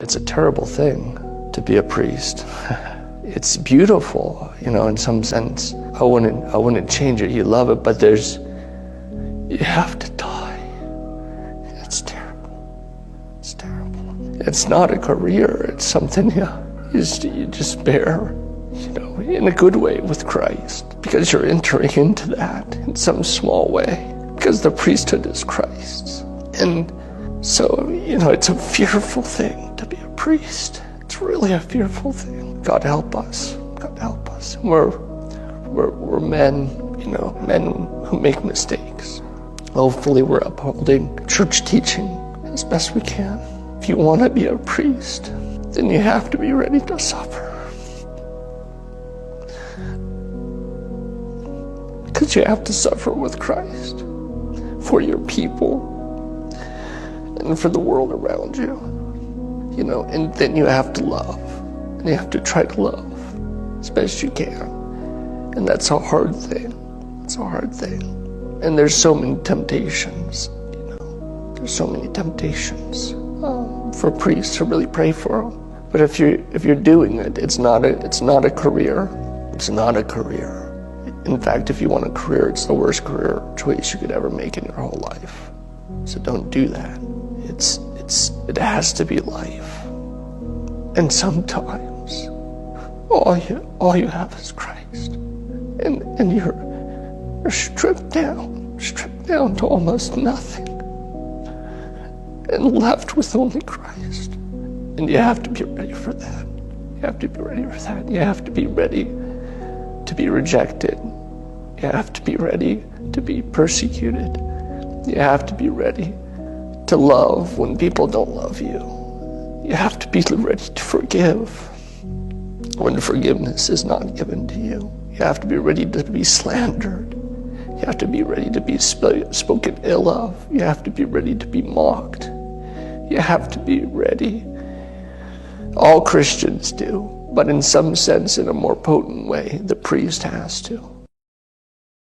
It's a terrible thing to be a priest. It's beautiful, in some sense. I wouldn't change it. You love it, but you have to die. It's terrible. It's terrible. It's not a career. It's something you just bear, in a good way with Christ, because you're entering into that in some small way, because the priesthood is Christ's. And so, it's a fearful thing to be a priest. It's really a fearful thing. God help us. God help us. We're men, men who make mistakes. Hopefully we're upholding church teaching as best we can. If you want to be a priest, then you have to be ready to suffer. Because you have to suffer with Christ for your people and for the world around you, and then you have to love, and you have to try to love as best you can, and that's a hard thing. It's a hard thing, and there's so many temptations, there's so many temptations for priests to really pray for them. But if you're doing it, it's not a career. It's not a career. In fact, if you want a career, it's the worst career choice you could ever make in your whole life. So don't do that. It has to be life. And sometimes all you have is Christ. And you're stripped down to almost nothing. And left with only Christ. And you have to be ready for that. You have to be ready for that. You have to be ready to be rejected. You have to be ready to be persecuted. You have to be ready to love when people don't love you. You have to be ready to forgive when forgiveness is not given to you. You have to be ready to be slandered. You have to be ready to be spoken ill of. You have to be ready to be mocked. You have to be ready. All Christians do, but in some sense, in a more potent way, the priest has to.